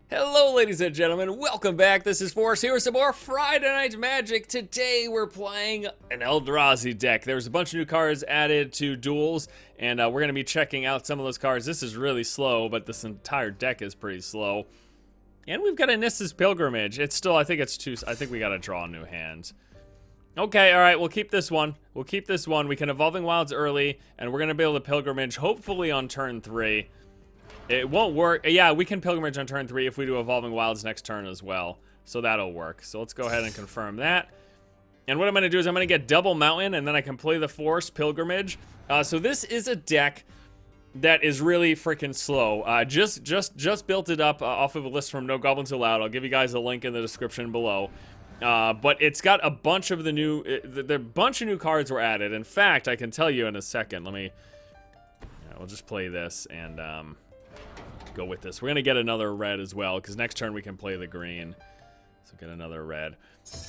Hello, ladies and gentlemen. Welcome back. This is Forrest here with some more Friday Night Magic. Today, we're playing an Eldrazi deck. There's a bunch of new cards added to Duels, and we're going to be checking out some of those cards. This is really slow, but this entire deck is pretty slow. And we've got a Nissa's Pilgrimage. It's still, I think we got to draw a new hand. Okay, all right, we'll keep this one. We can Evolving Wilds early, and we're going to be able to Pilgrimage, hopefully on turn 3. It won't work. Yeah, we can Pilgrimage on turn 3 if we do Evolving Wilds next turn as well. So that'll work. So let's go ahead and confirm that. And what I'm going to do is I'm going to get double Mountain, and then I can play the Force Pilgrimage. So this is a deck that is really freaking slow. Just built it up off of a list from No Goblins Allowed. I'll give you guys a link in the description below. But it's got a bunch of the new... The bunch of new cards were added. In fact, I can tell you in a second. We'll just play this and... go with this. We're gonna get another red as well because next turn we can play the green, so get another red.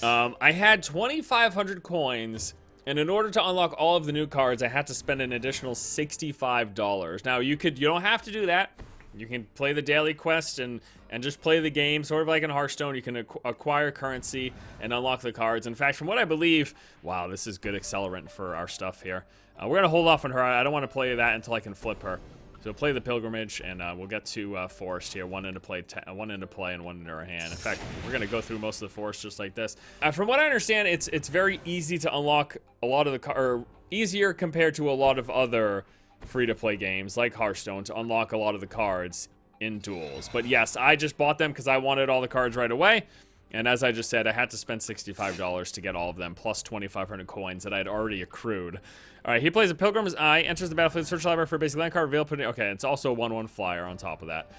I had 2,500 coins, and in order to unlock all of the new cards I had to spend an additional $65. Now you don't have to do that. You can play the daily quest and just play the game sort of like in Hearthstone. You can acquire currency and unlock the cards. In fact, from what I believe, wow, this is good accelerant for our stuff here. We're gonna hold off on her. I don't want to play that until I can flip her. So play the Pilgrimage, and we'll get to Forest here. One into play and one into our hand. In fact, we're gonna go through most of the Forest just like this. From what I understand, it's very easy to unlock a lot of or easier compared to a lot of other free-to-play games like Hearthstone to unlock a lot of the cards in Duels. But yes, I just bought them because I wanted all the cards right away. And as I just said, I had to spend $65 to get all of them, plus 2,500 coins that I had already accrued. All right, he plays a Pilgrim's Eye, enters the battlefield, search the library for a basic land card, reveal, put it... Okay, it's also a 1/1 flyer on top of that.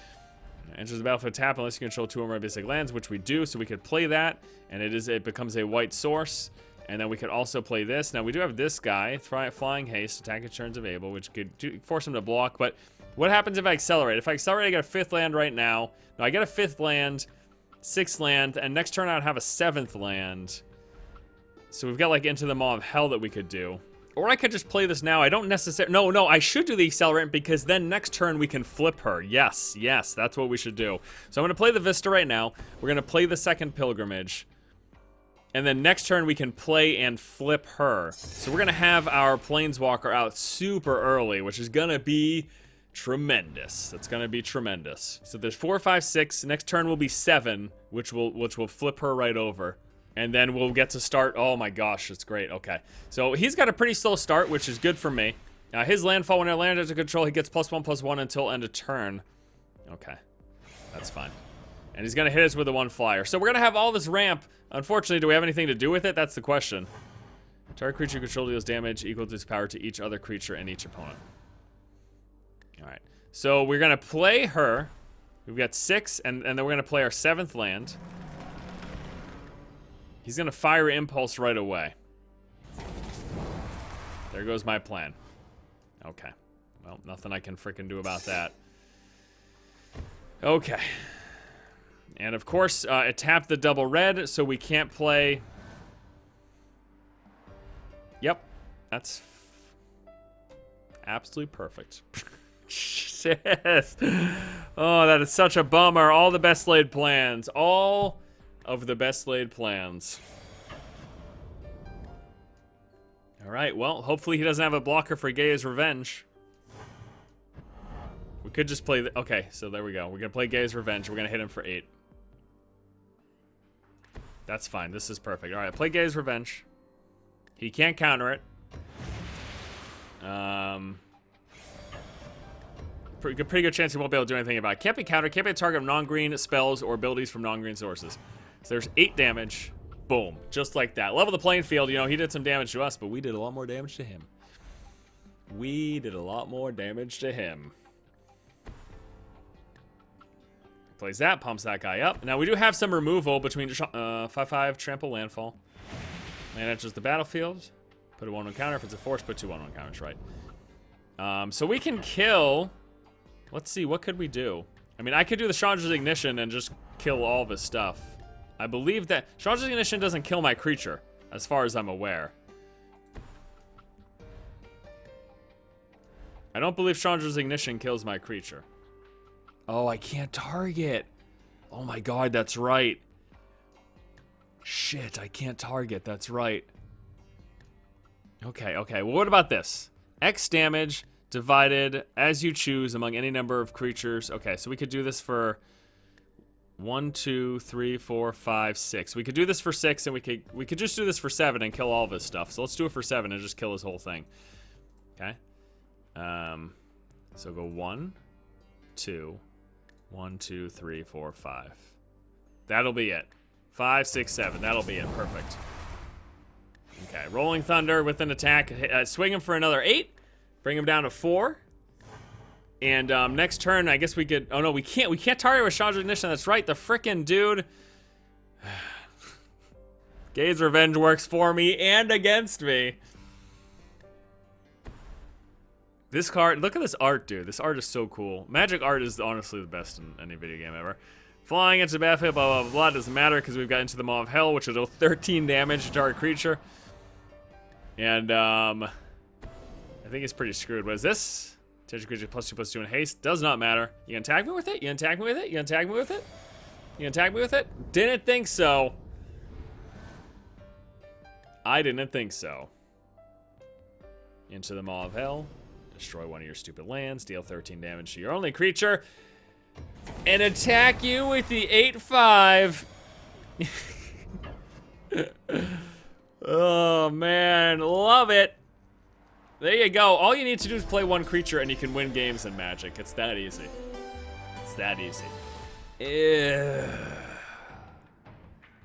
Enters the battlefield, tap, unless you control 2 or more basic lands, which we do, so we could play that, and it becomes a white source. And then we could also play this. Now, we do have this guy, Flying Haste, attack at turns of Able, which could force him to block, but what happens if I accelerate? If I accelerate, I get a 5th land right now. No, I get a 5th land... 6th land, and next turn I'd have a 7th land. So we've got like Into the Maw of Hell that we could do. Or I could just play this now. I don't necessarily... No, I should do the accelerant because then next turn we can flip her. Yes, that's what we should do. So I'm going to play the Vista right now. We're going to play the second Pilgrimage. And then next turn we can play and flip her. So we're going to have our Planeswalker out super early, which is going to be... tremendous. That's gonna be tremendous. So there's 4, 5, 6. Next turn will be 7, which will flip her right over, and then we'll get to start. Oh my gosh, it's great. Okay, so he's got a pretty slow start, which is good for me. His landfall, when I land under control, he gets +1/+1 until end of turn. Okay, that's fine. And he's gonna hit us with a 1 flyer. So we're gonna have all this ramp. Unfortunately, do we have anything to do with it? That's the question. Target creature you control deals damage equal to its power to each other creature and each opponent. Alright, so we're going to play her. We've got 6, and then we're going to play our 7th land. He's going to fire Impulse right away. There goes my plan. Okay. Well, nothing I can freaking do about that. Okay. And of course, it tapped the double red, so we can't play... Yep. That's... absolutely perfect. Shit. Oh, that is such a bummer. All the best laid plans. All of the best laid plans. Alright, well, hopefully he doesn't have a blocker for Gaia's Revenge. We could just play... Okay, so there we go. We're going to play Gaia's Revenge. We're going to hit him for 8. That's fine. This is perfect. Alright, play Gaia's Revenge. He can't counter it. Pretty good chance he won't be able to do anything about it. Can't be countered. Can't be a target of non-green spells or abilities from non-green sources. So there's 8 damage. Boom. Just like that. Level the playing field. You know, he did some damage to us, but we did a lot more damage to him. Plays that. Pumps that guy up. Now, we do have some removal between 5/5, trample, landfall. Land enters the battlefield. Put a 1/1 counter. If it's a force, put 2 1/1 counters, right? So we can kill... Let's see, what could we do? I mean, I could do the Chandra's Ignition and just kill all of his stuff. I believe that Chandra's Ignition doesn't kill my creature, as far as I'm aware. I don't believe Chandra's Ignition kills my creature. Oh, I can't target. Oh my god, that's right. Shit, I can't target. That's right. Okay, okay. Well, what about this? X damage divided as you choose among any number of creatures. Okay, so we could do this for 1, 2, 3, 4, 5, 6. We could do this for 6, and we could just do this for 7 and kill all of his stuff. So let's do it for 7 and just kill his whole thing. Okay. So go 1, 2, 1, 2, 3, 4, 5. That'll be it. 5, 6, 7. That'll be it. Perfect. Okay. Rolling Thunder with an attack. Swing him for another 8. Bring him down to 4. And next turn, I guess we could. Oh no, we can't. We can't target with Sean's Ignition. That's right. The frickin' dude. Gaze Revenge works for me and against me. This card, look at this art, dude. This art is so cool. Magic art is honestly the best in any video game ever. Flying into the battlefield, blah, blah, blah. Doesn't matter because we've got Into the Maw of Hell, which will do 13 damage to target creature. And, I think it's pretty screwed. What is this? Target creature +2/+2 in haste. Does not matter. You can attack me with it? You can attack me with it? You can attack me with it? You can attack me with it? Didn't think so. I didn't think so. Into the Maw of Hell. Destroy one of your stupid lands. Deal 13 damage to your only creature. And attack you with the 8/5. Oh, man. Love it. There you go. All you need to do is play one creature and you can win games in Magic. It's that easy. It's that easy. Ew.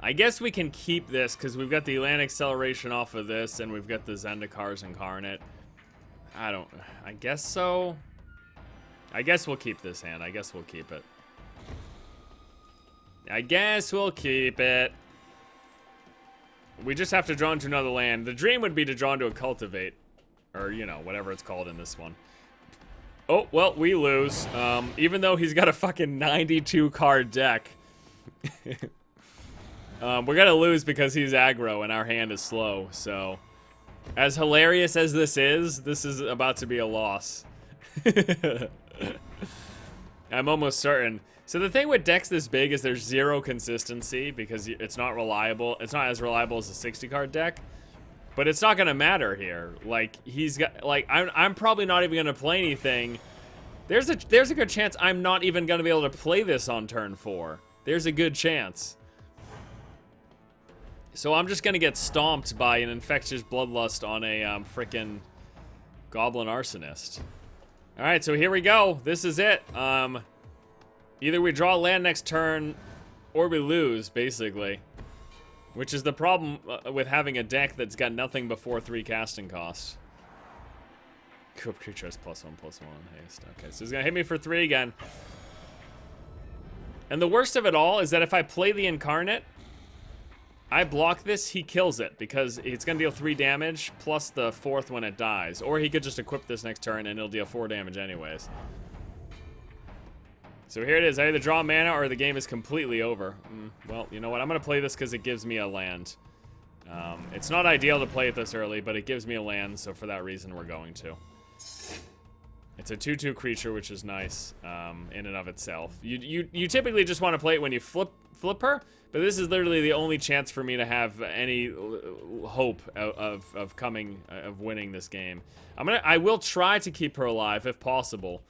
I guess we can keep this because we've got the Land Acceleration off of this and we've got the Zendikars Incarnate. I guess so. I guess we'll keep this hand. I guess we'll keep it. I guess we'll keep it. We just have to draw into another land. The dream would be to draw into a Cultivate. Or, you know, whatever it's called in this one. Oh, well, we lose. Even though he's got a fucking 92 card deck. We're gonna lose because he's aggro and our hand is slow, so. As hilarious as this is about to be a loss. I'm almost certain. So the thing with decks this big is there's zero consistency because it's not reliable. It's not as reliable as a 60 card deck. But it's not gonna matter here. Like he's got I'm probably not even gonna play anything. There's a good chance I'm not even gonna be able to play this on turn 4. There's a good chance. So I'm just gonna get stomped by an Infectious Bloodlust on a frickin' Goblin Arsonist. All right, so here we go. This is it. Either we draw land next turn, or we lose, basically. Which is the problem with having a deck that's got nothing before 3 casting costs. Creature has +1/+1 haste. Okay, so he's gonna hit me for 3 again. And the worst of it all is that if I play the Incarnate, I block this, he kills it, because it's gonna deal 3 damage, plus the 4th when it dies. Or he could just equip this next turn and it'll deal 4 damage anyways. So here it is, I either draw mana or the game is completely over. Well, you know what, I'm gonna play this because it gives me a land. It's not ideal to play it this early, but it gives me a land, so for that reason we're going to. It's a 2/2 creature, which is nice in and of itself. You typically just want to play it when you flip her, but this is literally the only chance for me to have any hope of winning this game. I will try to keep her alive if possible.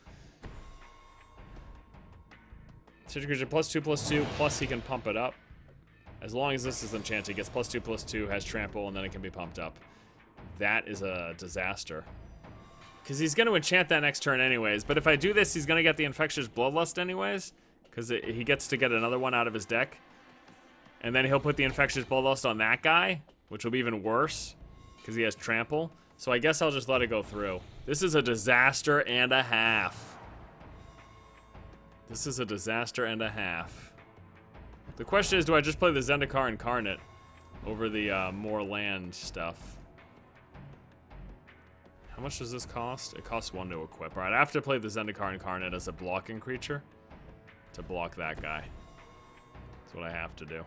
Creature +2/+2, plus he can pump it up. As long as this is enchanted, he gets +2/+2, has trample, and then it can be pumped up. That is a disaster. Because he's going to enchant that next turn anyways. But if I do this, he's going to get the Infectious Bloodlust anyways. Because he gets to get another one out of his deck. And then he'll put the Infectious Bloodlust on that guy, which will be even worse. Because he has trample. So I guess I'll just let it go through. This is a disaster and a half. This is a disaster and a half. The question is, do I just play the Zendikar Incarnate over the more land stuff? How much does this cost? It costs 1 to equip. Alright, I have to play the Zendikar Incarnate as a blocking creature to block that guy. That's what I have to do.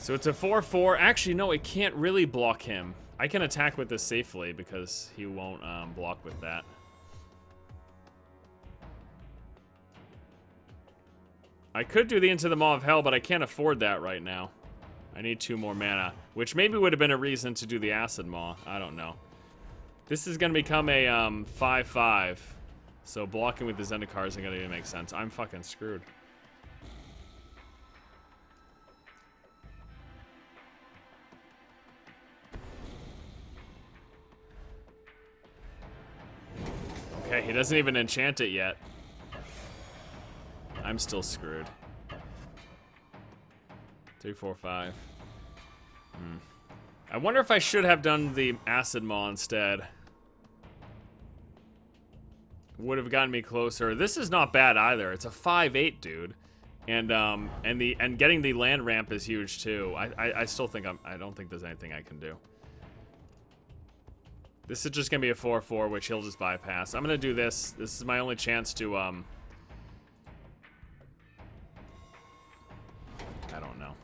So it's a 4/4. Actually, no, it can't really block him. I can attack with this safely because he won't block with that. I could do the Into the Maw of Hell, but I can't afford that right now. I need 2 more mana, which maybe would have been a reason to do the Acid Maw. I don't know. This is going to become a 5/5, so blocking with the Zendikar isn't going to make sense. I'm fucking screwed. Okay, he doesn't even enchant it yet. I'm still screwed. 3, 4, 5. I wonder if I should have done the Acid Maw instead. Would have gotten me closer. This is not bad either. It's a 5/8, dude. And getting the land ramp is huge too. I still think I don't think there's anything I can do. This is just gonna be a 4/4, which he'll just bypass. I'm gonna do this. This is my only chance to I don't know.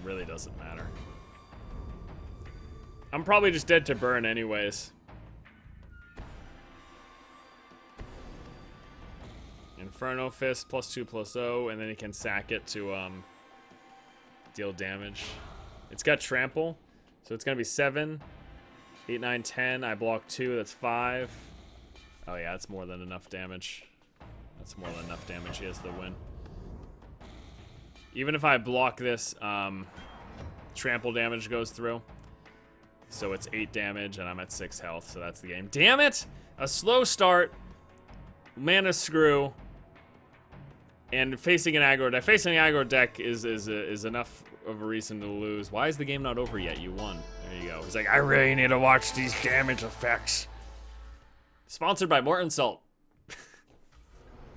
Really doesn't matter. I'm probably just dead to burn anyways. Inferno Fist +2/+0, and then he can sack it to deal damage. It's got trample, so it's gonna be 7, 8, 9, 10. I block 2, that's 5. Oh yeah, that's more than enough damage. That's more than enough damage. He has the win. Even if I block this, trample damage goes through. So it's 8 damage, and I'm at 6 health, so that's the game. Damn it! A slow start, mana screw, and facing an aggro deck. Facing an aggro deck is enough of a reason to lose. Why is the game not over yet? You won. There you go. He's like, I really need to watch these damage effects. Sponsored by Morton Salt.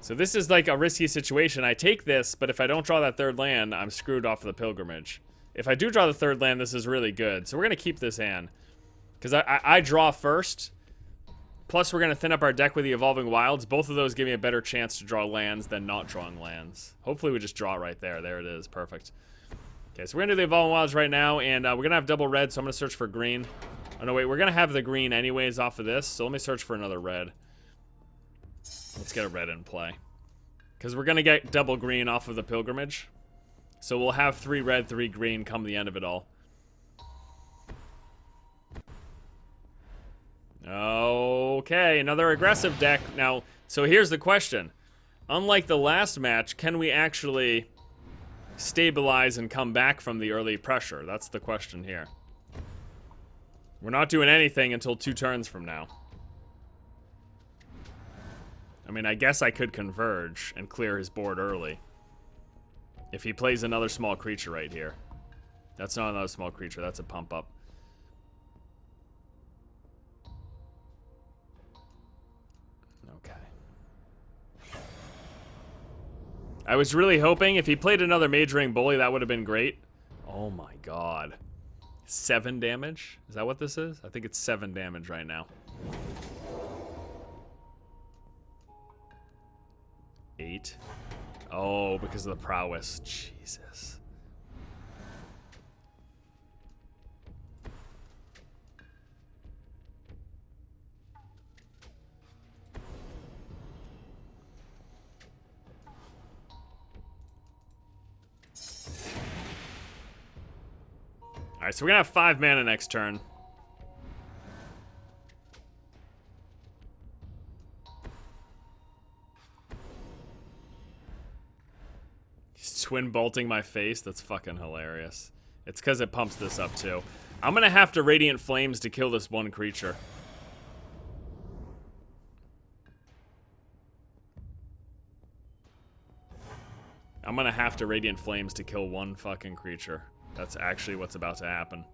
So this is like a risky situation. I take this, but if I don't draw that 3rd land, I'm screwed off of the pilgrimage. If I do draw the 3rd land, this is really good. So we're going to keep this hand. Because I draw first. Plus, we're going to thin up our deck with the Evolving Wilds. Both of those give me a better chance to draw lands than not drawing lands. Hopefully, we just draw right there. There it is. Perfect. Okay, so we're going to do the Evolving Wilds right now. And we're going to have double red, so I'm going to search for green. Oh, no, wait. We're going to have the green anyways off of this. So let me search for another red. Let's get a red in play. Because we're going to get double green off of the pilgrimage. So we'll have 3 red, 3 green come the end of it all. Okay, another aggressive deck. Now, so here's the question. Unlike the last match, can we actually stabilize and come back from the early pressure? That's the question here. We're not doing anything until 2 turns from now. I mean, I guess I could converge and clear his board early. If he plays another small creature right here. That's not another small creature, that's a pump up. Okay. I was really hoping if he played another Mage Ring Bully, that would have been great. Oh my god. 7 damage? Is that what this is? I think it's 7 damage right now. 8. Oh, because of the prowess. Jesus. Alright, so we're gonna have 5 mana next turn. Twin bolting my face? That's fucking hilarious. It's because it pumps this up too. I'm gonna have to Radiant Flames to kill this one creature. I'm gonna have to Radiant Flames to kill one fucking creature. That's actually what's about to happen.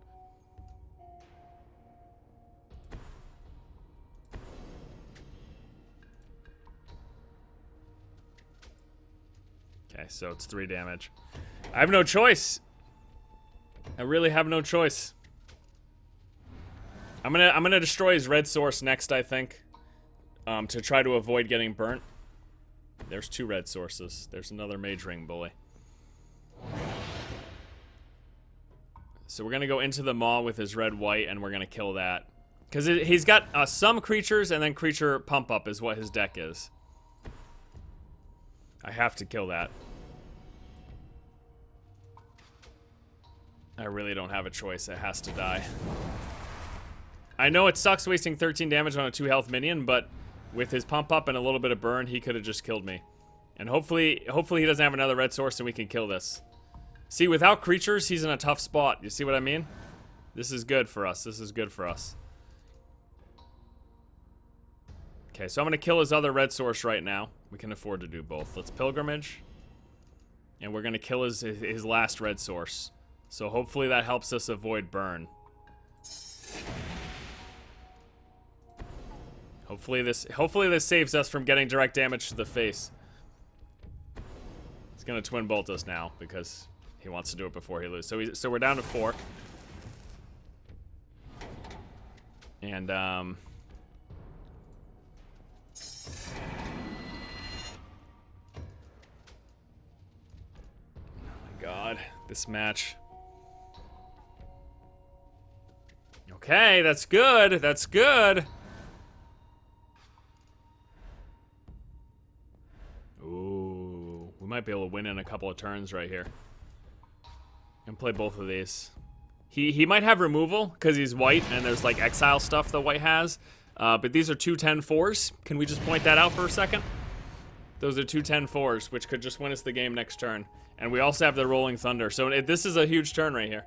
Okay, so it's 3 damage. I have no choice. I really have no choice. I'm gonna destroy his red source next, I think, to try to avoid getting burnt. There's 2 red sources. There's another Mage Ring Bully. So we're going to go into the maw with his red-white, and we're going to kill that. Because he's got some creatures, and then creature pump-up is what his deck is. I have to kill that. I really don't have a choice. It has to die. I know it sucks wasting 13 damage on a 2 health minion, but with his pump up and a little bit of burn, he could have just killed me. And hopefully he doesn't have another red source and we can kill this. See, without creatures, he's in a tough spot. You see what I mean? This is good for us. This is good for us. Okay, so I'm going to kill his other red source right now. We can afford to do both. Let's pilgrimage. And we're going to kill his last red source. So hopefully that helps us avoid burn. Hopefully this saves us from getting direct damage to the face. He's gonna twin bolt us now because he wants to do it before he loses. So we're down to 4. And oh my god, this match. Okay, that's good. That's good. Ooh, we might be able to win in a couple of turns right here. And play both of these. He might have removal because he's white and there's like exile stuff that white has. But these are 2 10-4s. Can we just point that out for a second? Those are 2 10-4s, which could just win us the game next turn. And we also have the Rolling Thunder. So this is a huge turn right here.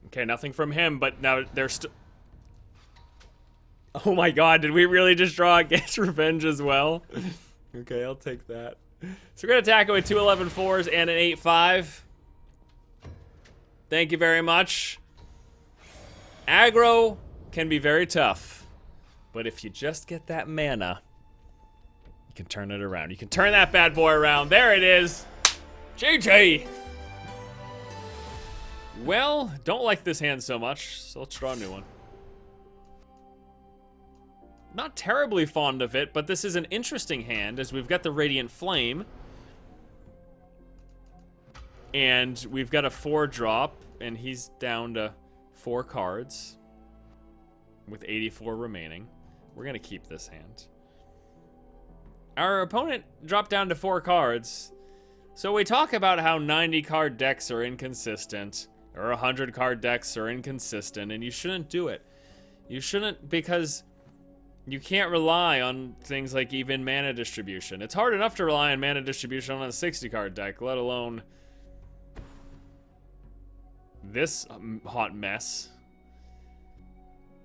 Okay, nothing from him, but now there's still... Oh my god, did we really just draw against Revenge as well? Okay, I'll take that. So we're going to attack it with 2 11-4s and an 8-5. Thank you very much. Aggro can be very tough, but if you just get that mana, you can turn it around. You can turn that bad boy around. There it is. GG. Well, don't like this hand so much, so let's draw a new one. Not terribly fond of it, but this is an interesting hand as we've got the Radiant Flame. And we've got a 4-drop, and he's down to 4 cards with 84 remaining. We're going to keep this hand. Our opponent dropped down to 4 cards. So we talk about how 90-card decks are inconsistent, or 100-card decks are inconsistent, and you shouldn't do it. You shouldn't, because you can't rely on things like even mana distribution. It's hard enough to rely on mana distribution on a 60-card deck, let alone this hot mess.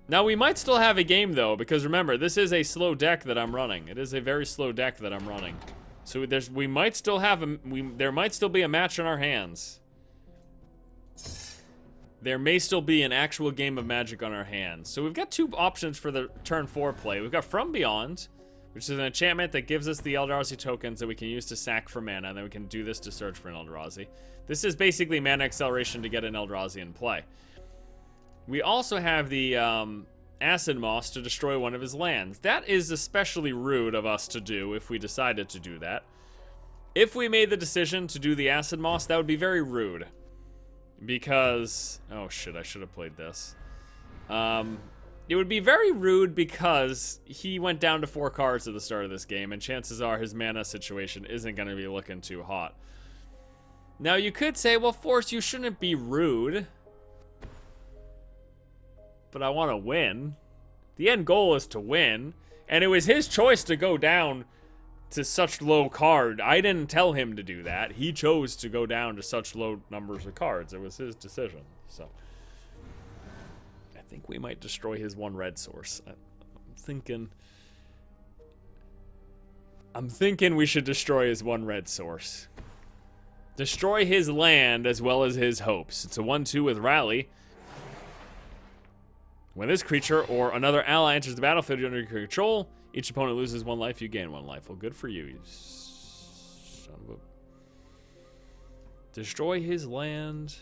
Now, we might still have a game, though, because remember, this is a slow deck that I'm running. It is a very slow deck that I'm running. So we might still have there might still be a match in our hands. There may still be an actual game of Magic on our hands. So we've got 2 options for the turn 4 play. We've got From Beyond, which is an enchantment that gives us the Eldrazi tokens that we can use to sack for mana, and then we can do this to search for an Eldrazi. This is basically mana acceleration to get an Eldrazi in play. We also have the Acid Moss to destroy one of his lands. That is especially rude of us to do if we decided to do that. If we made the decision to do the Acid Moss, that would be very rude. Because, oh shit, I should have played this. It would be very rude because he went down to 4 cards at the start of this game, and chances are his mana situation isn't going to be looking too hot. Now, you could say, well, Force, you shouldn't be rude. But I want to win. The end goal is to win. And it was his choice to go down to such low card. I didn't tell him to do that. He chose to go down to such low numbers of cards. It was his decision. So I think we might destroy his 1 red source. I'm thinking we should destroy his 1 red source. Destroy his land as well as his hopes. It's a 1/2 with Rally. When this creature or another ally enters the battlefield under your control, each opponent loses 1 life, you gain 1 life. Well, good for you, you son of a... Destroy his land.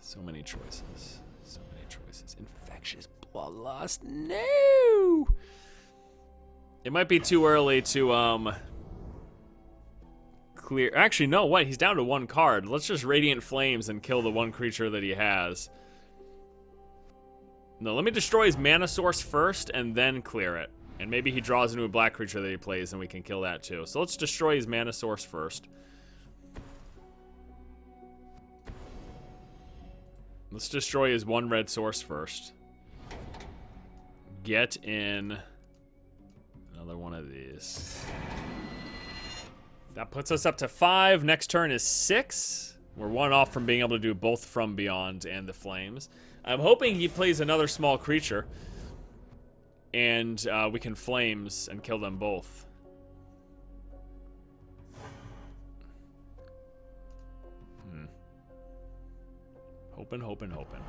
So many choices. So many choices. Infectious Bloodlust. No! It might be too early to, clear. Actually, no, what? He's down to 1 card. Let's just Radiant Flames and kill the 1 creature that he has. No, let me destroy his mana source first and then clear it. And maybe he draws into a black creature that he plays and we can kill that too. So let's destroy his mana source first. Let's destroy his 1 red source first. Get in another one of these. That puts us up to 5. Next turn is 6. We're 1 off from being able to do both From Beyond and the Flames. I'm hoping he plays another small creature. And we can Flames and kill them both. Hoping.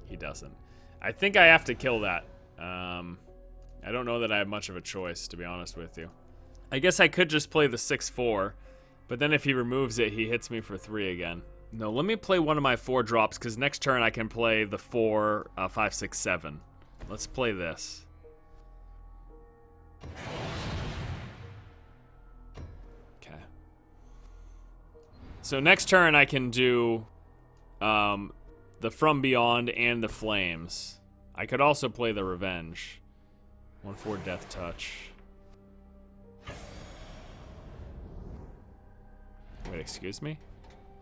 He doesn't. I think I have to kill that. I don't know that I have much of a choice, to be honest with you. I guess I could just play the 6/4, but then if he removes it, he hits me for 3 again. No, let me play one of my 4 drops, because next turn I can play the 4, 5, 6, 7. Let's play this. Okay. So next turn I can do the From Beyond and the Flames. I could also play the Revenge. 1/4 Death Touch. Wait, excuse me?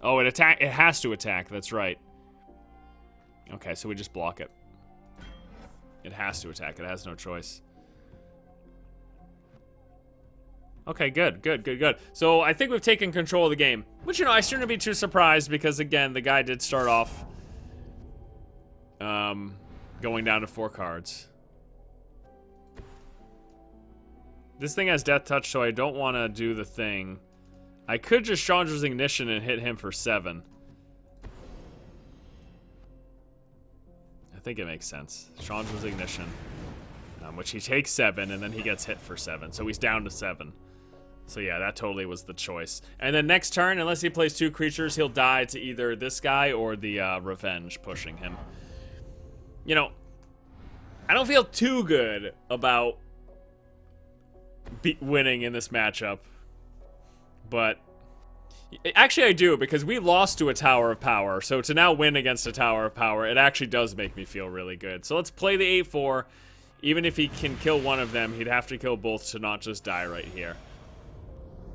Oh, it has to attack, that's right. Okay, so we just block it. It has to attack, it has no choice. Okay, good. So I think we've taken control of the game. Which, you know, I shouldn't be too surprised because, again, the guy did start off going down to 4 cards. This thing has Death Touch, so I don't want to do the thing. I could just Chandra's Ignition and hit him for 7. I think it makes sense. Chandra's Ignition, which he takes 7, and then he gets hit for 7. So he's down to 7. So yeah, that totally was the choice. And then next turn, unless he plays 2 creatures, he'll die to either this guy or the Revenge pushing him. You know, I don't feel too good about winning in this matchup. But actually I do, because we lost to a Tower of Power. So to now win against a Tower of Power, it actually does make me feel really good. So let's play the 8/4. Even if he can kill one of them, he'd have to kill both to not just die right here.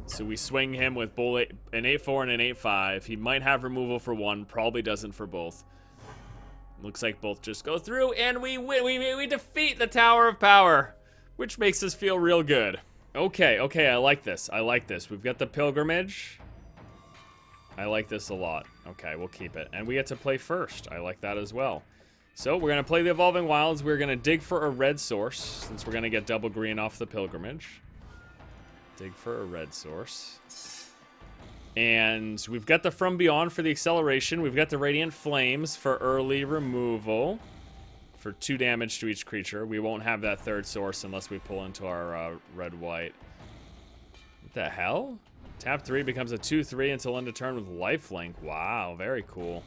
So we swing him with an 8/4 and an 8/5. He might have removal for 1, probably doesn't for both. Looks like both just go through, and we win. We defeat the Tower of Power, which makes us feel real good. Okay, I like this. We've got the Pilgrimage. I like this a lot. Okay, we'll keep it. And we get to play first. I like that as well. So we're going to play the Evolving Wilds. We're going to dig for a red source, since we're going to get double green off the Pilgrimage. Dig for a red source. And we've got the From Beyond for the acceleration. We've got the Radiant Flames for early removal. For 2 damage to each creature. We won't have that 3rd source unless we pull into our red-white. What the hell? Tap 3 becomes a 2/3 until end of turn with lifelink. Wow, very cool.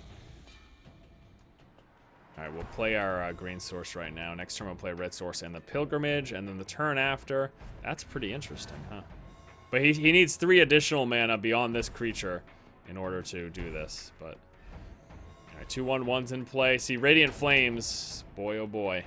Alright, we'll play our green source right now. Next turn we'll play red source and the Pilgrimage. And then the turn after. That's pretty interesting, huh? But he needs 3 additional mana beyond this creature in order to do this. But 2/1/1's in play. See, Radiant Flames, boy oh boy.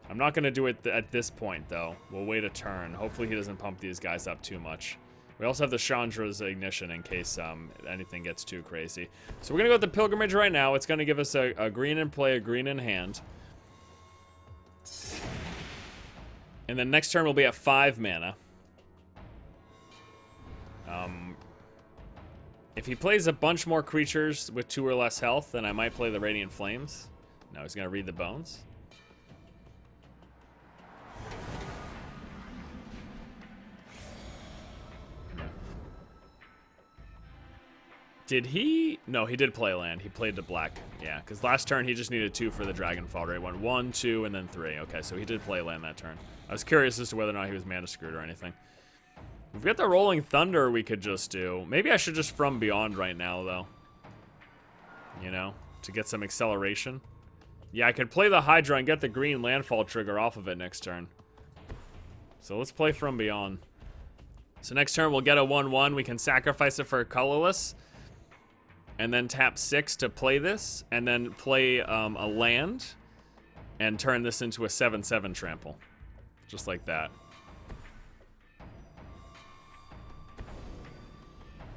I'm not going to do it at this point, though. We'll wait a turn. Hopefully he doesn't pump these guys up too much. We also have the Chandra's Ignition in case anything gets too crazy. So we're going to go with the Pilgrimage right now. It's going to give us a green in play, a green in hand. And then next turn we'll be at 5 mana. If he plays a bunch more creatures with 2 or less health, then I might play the Radiant Flames. No, he's going to read the bones. Did he? No, he did play land. He played the black. Yeah, because last turn he just needed 2 for the Dragonfall, right? Went 1, 2, and then 3. Okay, so he did play land that turn. I was curious as to whether or not he was mana screwed or anything. We've got the Rolling Thunder we could just do. Maybe I should just From Beyond right now, though. You know, to get some acceleration. Yeah, I could play the Hydra and get the green landfall trigger off of it next turn. So let's play From Beyond. So next turn we'll get a 1/1. We can sacrifice it for a colorless. And then tap 6 to play this. And then play a land. And turn this into a 7/7 trample. Just like that.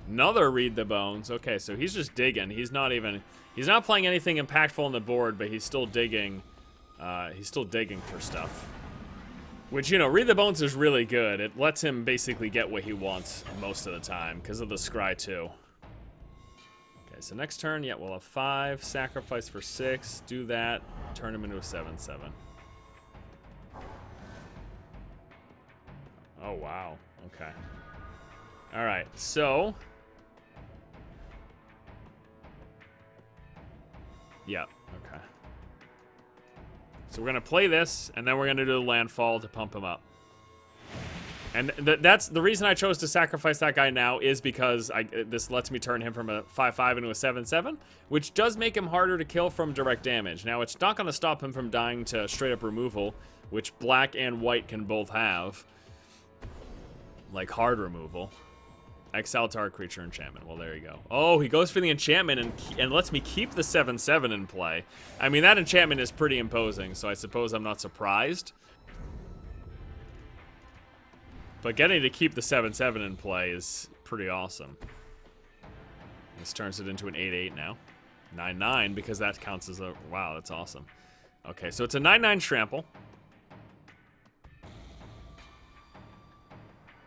Another Read the Bones. Okay, so he's just digging. He's not playing anything impactful on the board, but he's still digging. He's still digging for stuff. Which, you know, Read the Bones is really good. It lets him basically get what he wants most of the time because of the Scry 2. Okay, so next turn, yeah, we'll have 5. Sacrifice for 6. Do that. Turn him into a 7/7. Oh, wow. Okay. All right, so... yeah, okay. So we're going to play this, and then we're going to do the landfall to pump him up. And that's the reason I chose to sacrifice that guy now is because this lets me turn him from a 5/5 into a 7/7, which does make him harder to kill from direct damage. Now, it's not going to stop him from dying to straight-up removal, which black and white can both have, like hard removal. Exile target creature enchantment. Well, there you go. Oh, he goes for the enchantment and lets me keep the 7/7 in play. I mean, that enchantment is pretty imposing, so I suppose I'm not surprised. But getting to keep the 7/7 in play is pretty awesome. This turns it into an 8/8 now. 9/9 because that counts as a... wow, that's awesome. Okay, so it's a 9/9 trample.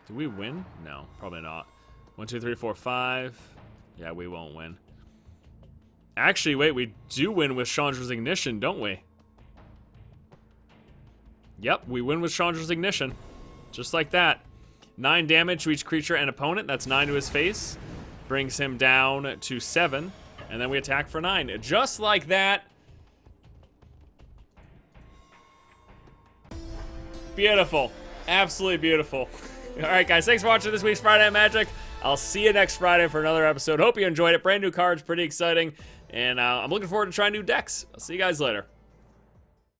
Do we win? No, probably not. 1, 2, 3, 4, 5. Yeah, we won't win. Actually, wait, we do win with Chandra's Ignition, don't we? Yep, we win with Chandra's Ignition. Just like that. 9 damage to each creature and opponent. That's 9 to his face. Brings him down to 7. And then we attack for 9. Just like that. Beautiful. Absolutely beautiful. Alright, guys, thanks for watching this week's Friday Night Magic. I'll see you next Friday for another episode. Hope you enjoyed it. Brand new cards, pretty exciting. And I'm looking forward to trying new decks. I'll see you guys later.